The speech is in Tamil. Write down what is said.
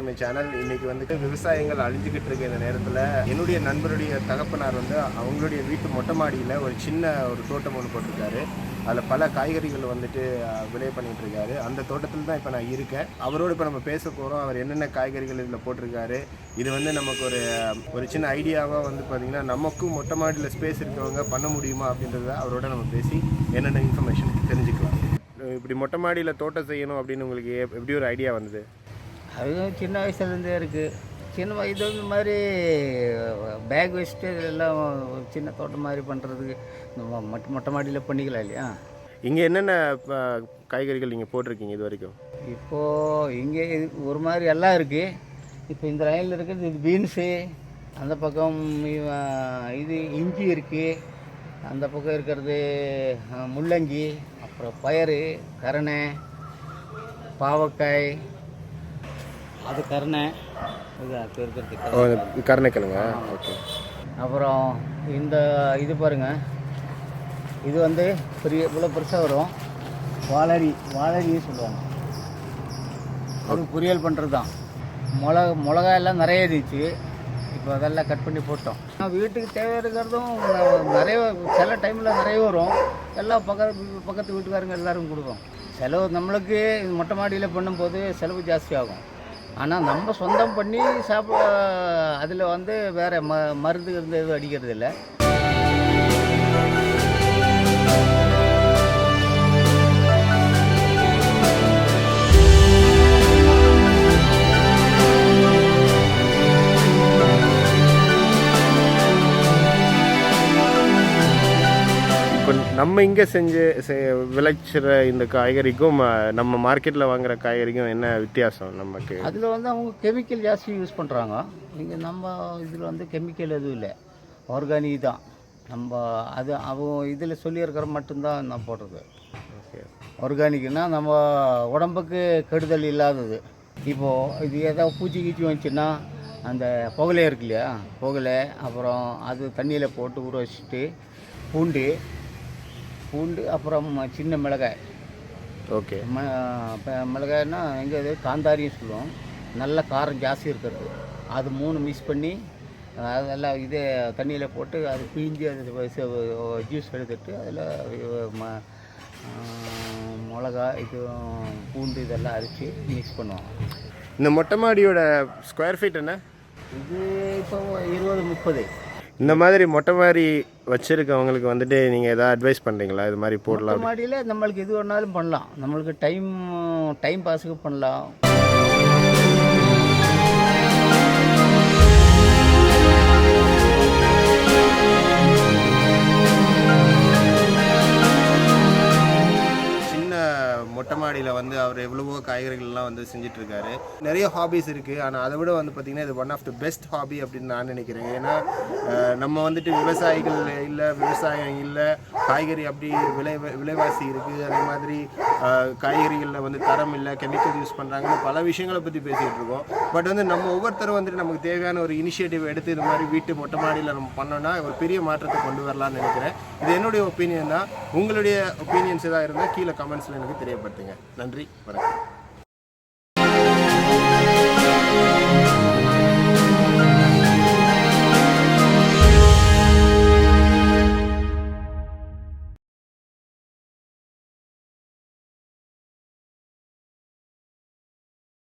To my channel. இன்றைக்கி வந்துட்டு விவசாயங்கள் அழிஞ்சிக்கிட்டு இருக்க இந்த நேரத்தில் என்னுடைய நண்பருடைய தகப்பனார் வந்து அவங்களுடைய வீட்டு மொட்டை மாடியில் ஒரு சின்ன ஒரு தோட்டம் ஒன்று போட்டிருக்காரு. அதில் பல காய்கறிகள் வந்துட்டு விளைய பண்ணிகிட்டு இருக்காரு. அந்த தோட்டத்தில் தான் இப்போ நான் இருக்கேன். அவரோடு இப்போ நம்ம பேச போகிறோம். அவர் என்னென்ன காய்கறிகள் இதில் போட்டிருக்காரு, இது வந்து நமக்கு ஒரு சின்ன ஐடியாவாக வந்து பார்த்திங்கன்னா நமக்கும் மொட்டை மாடியில் ஸ்பேஸ் இருக்கவங்க பண்ண முடியுமா அப்படின்றத அவரோட நம்ம பேசி என்னென்ன இன்ஃபர்மேஷன் தெரிஞ்சுக்கலாம். இப்படி மொட்டை மாடியில் தோட்டம் செய்யணும் அப்படின்னு உங்களுக்கு எப்படி ஒரு ஐடியா வந்தது? அதுவும் சின்ன வயசுலேருந்தே இருக்குது. சின்ன வயது இந்த மாதிரி பேக் வச்சுட்டு எல்லாம் சின்ன தோட்டம் மாதிரி பண்ணுறதுக்கு மொட்டை மாடியில் பண்ணிக்கலாம் இல்லையா? இங்கே என்னென்ன காய்கறிகள் நீங்கள் போட்டிருக்கீங்க இது வரைக்கும்? இப்போது இங்கே ஒரு மாதிரி எல்லாம் இருக்குது. இப்போ இந்த லைனில் இருக்கிறது இது பீன்ஸு, அந்த பக்கம் இது இஞ்சி இருக்குது, அந்த பக்கம் இருக்கிறது முள்ளங்கி, அப்புறம் பயறு, கரணை, பாவக்காய், அது கரணை, இது அது இருக்கிறது கருணைக்கிழங்க. ஓகே. அப்புறம் இந்த இது பாருங்கள், இது வந்து பெரிய இவ்வளோ பெருசாக வரும். வாழறின்னு சொல்லுவாங்க. அது பொரியல் பண்ணுறது தான். மிளகா எல்லாம் நிறைய இருந்துச்சு. இப்போ அதெல்லாம் கட் பண்ணி போட்டோம். வீட்டுக்கு தேவை இருக்கிறதும் நிறைய சில டைமில் நிறைய வரும். எல்லாம் பக்கத்து வீட்டுக்காரங்க எல்லோரும் கொடுக்கும். செலவு நம்மளுக்கு மொட்டை மாடியில் பண்ணும்போது செலவு ஜாஸ்தி ஆகும். ஆனால் நம்ம சொந்தம் பண்ணி அதில் வந்து வேறு மருந்து எதுவும் அடிக்கிறது இல்லை. நம்ம இங்கே விளைச்சிற இந்த காய்கறிக்கும் நம்ம மார்க்கெட்டில் வாங்குகிற காய்கறிக்கும் என்ன வித்தியாசம் நமக்கு? அதில் வந்து அவங்க கெமிக்கல் ஜாஸ்தி யூஸ் பண்ணுறாங்க. இங்கே நம்ம இதில் வந்து கெமிக்கல் எதுவும் இல்லை, ஆர்கானிக் தான். நம்ம அது அவங்க இதில் சொல்லியிருக்கிற மட்டும்தான் நான் போடுறது. ஓகே. ஆர்கானிக்னால் நம்ம உடம்புக்கு கெடுதல் இல்லாதது. இப்போது இது ஏதாவது பூச்சி கீச்சி வந்துச்சுன்னா அந்த புகலை இருக்கு இல்லையா, புகலை அப்புறம் அது தண்ணியில் போட்டு ஊற வச்சுட்டு பூண்டு அப்புறம் சின்ன மிளகாய். ஓகே. மிளகாய்னா எங்கே இது காந்தாரியும் சொல்லுவோம். நல்ல காரம் ஜாஸ்தி இருக்கிறது. அது 3 மிக்ஸ் பண்ணி அதெல்லாம் இதே தண்ணியில் போட்டு அது பிழிஞ்சு அது ஜூஸ் எடுத்துட்டு அதில் மிளகா இது பூண்டு இதெல்லாம் அரைச்சி மிக்ஸ் பண்ணுவாங்க. இந்த மொட்டை மாடியோட ஸ்கொயர் ஃபீட் என்ன? இது இப்போ 20-30. இந்த மாதிரி மொட்டை மாடி வச்சுருக்கவங்களுக்கு வந்துட்டு நீங்கள் எதாவது அட்வைஸ் பண்ணுறீங்களா? இது மாதிரி போடலாம். மொட்டை மாடியில் நம்மளுக்கு எது வேணாலும் பண்ணலாம். நம்மளுக்கு டைம் பாஸுக்கு பண்ணலாம். மொட்டை மாடியில் வந்து அவர் எவ்வளவோ காய்கறிகள்லாம் வந்து செஞ்சிட்ருக்காரு. நிறைய ஹாபிஸ் இருக்குது. ஆனால் அதை விட வந்து பார்த்திங்கன்னா இது one of the best hobby அப்படின்னு நான் நினைக்கிறேன். ஏன்னா நம்ம வந்துட்டு விவசாயிகள் இல்லை, விவசாயம் இல்லை, காய்கறி அப்படி விலைவாசி இருக்குது, அதே மாதிரி காய்கறிகளில் வந்து தரம் இல்லை, கெமிக்கல் யூஸ் பண்ணுறாங்கன்னு பல விஷயங்களை பற்றி பேசிகிட்டு இருக்கோம். பட் வந்து நம்ம ஒவ்வொருத்தரும் வந்துட்டு நமக்கு தேவையான ஒரு இனிஷியேட்டிவ் எடுத்து இது மாதிரி வீட்டு மொட்டை மாடியில் நம்ம பண்ணோன்னா ஒரு பெரிய மாற்றத்தை கொண்டு வரலான்னு நினைக்கிறேன். இது என்னுடைய ஒப்பீனியன் தான். உங்களுடைய ஒப்பீனியன்ஸ் எதாவது இருந்தால் கீழே கமெண்ட்ஸில் எனக்கு தெரியப்படுத்துங்க. நன்றி, வணக்கம்.